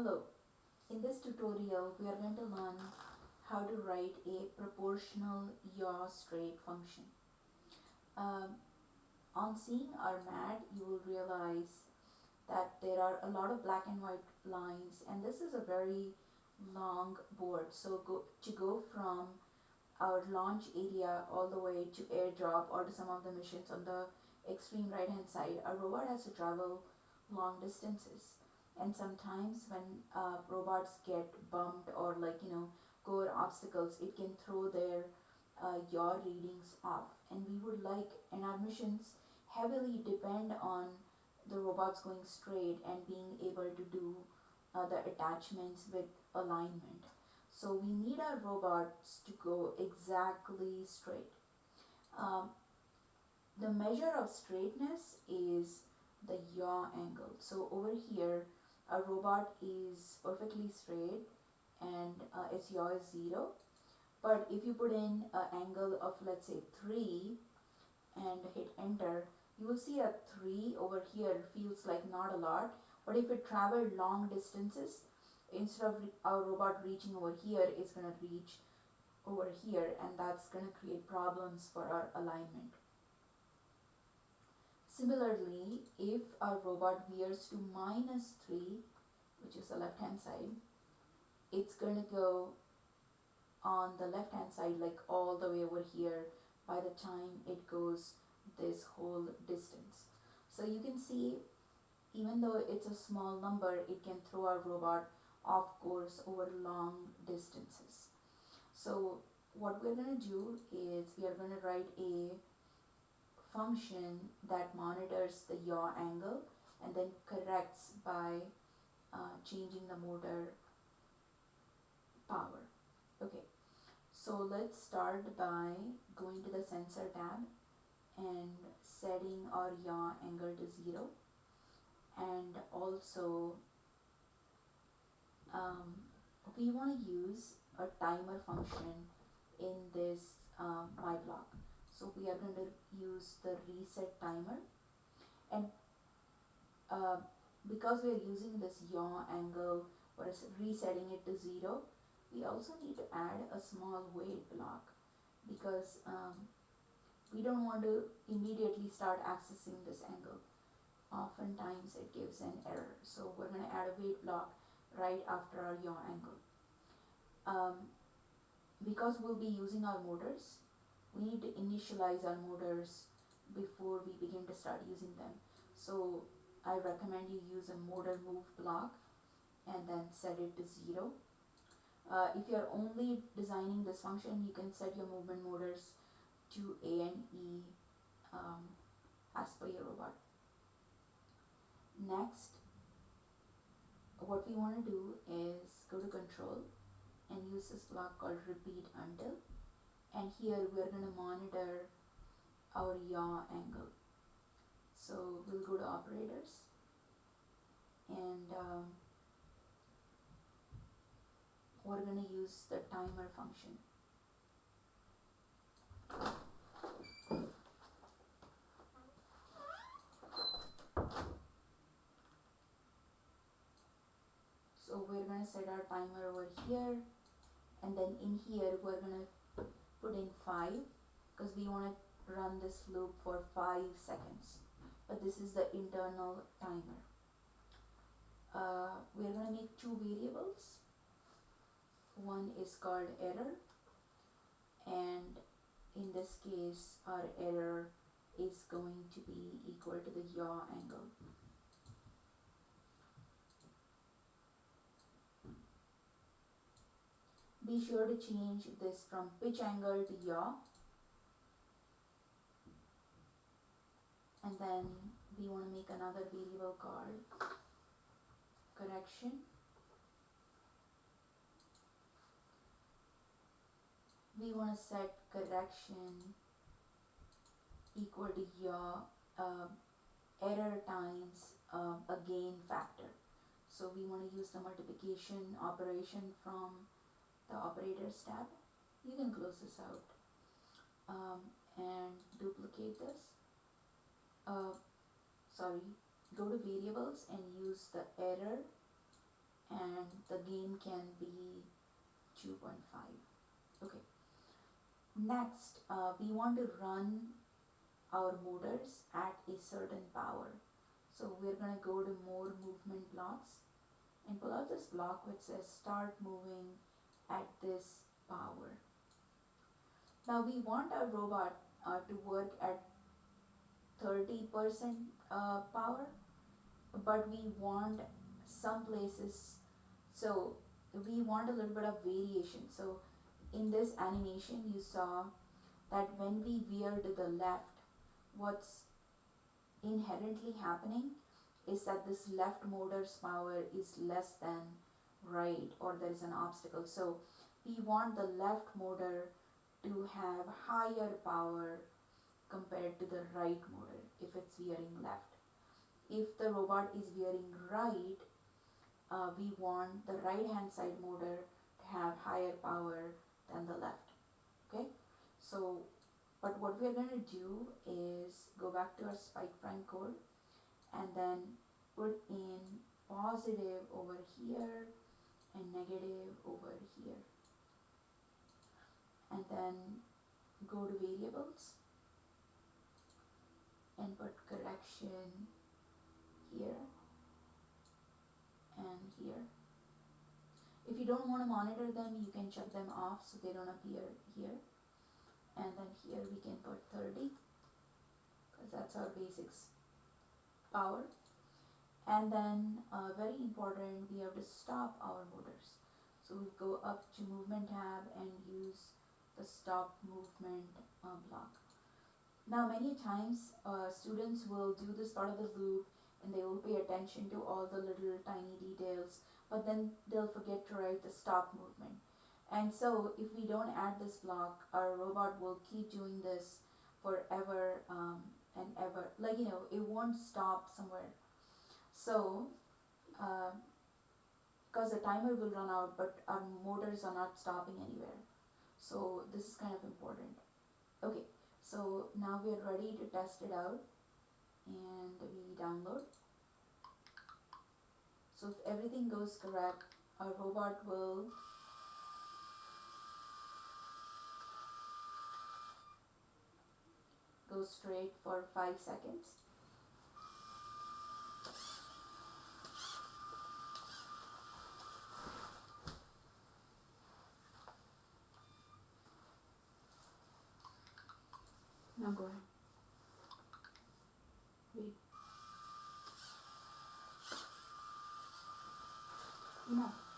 Hello, in this tutorial we are going to learn how to write a proportional yaw straight function. Um, on seeing our mat, you will realize that there are a lot of black and white lines, and this is a very long board. So to go from our launch area all the way to airdrop or to some of the missions on the extreme right hand side, a robot has to travel long distances. And sometimes when robots get bumped or go over obstacles, it can throw their yaw readings off. And we would like, and our missions heavily depend on the robots going straight and being able to do the attachments with alignment. So we need our robots to go exactly straight. Um, the measure of straightness is the yaw angle. So over here, a robot is perfectly straight and its yaw is 0. But if you put in an angle of, let's say, 3 and hit enter, you will see a 3 over here feels like not a lot. But if it traveled long distances, instead of our robot reaching over here, it's going to reach over here, and that's going to create problems for our alignment. Similarly, if our robot veers to -3, which is the left hand side, it's going to go on the left hand side like all the way over here by the time it goes this whole distance. So you can see, even though it's a small number, it can throw our robot off course over long distances. So what we're going to do is we are going to write a function that monitors the yaw angle and then corrects by changing the motor power. Okay, so let's start by going to the sensor tab and setting our yaw angle to 0, and also we want to use a timer function in this MyBlock. So we are going to use the reset timer, and because we are using this yaw angle or resetting it to 0, we also need to add a small wait block, because we don't want to immediately start accessing this angle. Oftentimes it gives an error, so we're going to add a wait block right after our yaw angle. Because we'll be using our motors, we need to initialize our motors before we begin to start using them. So I recommend you use a motor move block and then set it to 0. If you're only designing this function, you can set your movement motors to A and E as per your robot. Next, what we want to do is go to control and use this block called repeat until, and here we're going to monitor our yaw angle. So we'll go to operators, and we're going to use the timer function. So we're going to set our timer over here, and then in here we're going to put in 5, because we want to run this loop for 5 seconds, but this is the internal timer. We're going to make 2 variables. One is called error, and in this case our error is going to be equal to the yaw angle. Be sure to change this from pitch angle to yaw, and then we want to make another variable called correction. We want to set correction equal to yaw error times a gain factor. So we want to use the multiplication operation from the operators tab. You can close this out and duplicate this. Go to variables and use the error and gain can be 2.5. Okay, next we want to run our motors at a certain power. So we're going to go to more movement blocks and pull out this block which says start moving at this power. Now we want our robot to work at 30% power, but we want some places, so we want a little bit of variation. So in this animation you saw that when we veer to the left, what's inherently happening is that this left motor's power is less than right, or there is an obstacle. So we want the left motor to have higher power compared to the right motor if it's veering left. If the robot is veering right, we want the right hand side motor to have higher power than the left. Okay, so but what we're going to do is go back to our spike prime code and then put in positive over here and negative over here, and then go to variables and put correction here and here. If you don't want to monitor them, you can shut them off so they don't appear here. And then here we can put 30 because that's our basics power. And then very important, we have to stop our motors. So we go up to movement tab and use the stop movement block. Now many times students will do this part of the loop and they will pay attention to all the little tiny details, but then they'll forget to write the stop movement. And so if we don't add this block, our robot will keep doing this forever and ever. Like, you know, it won't stop somewhere. So because the timer will run out, but our motors are not stopping anywhere. So this is kind of important. Okay, so now we are ready to test it out and we download. So if everything goes correct, our robot will go straight for 5 seconds. Now go ahead. Wait. Enough.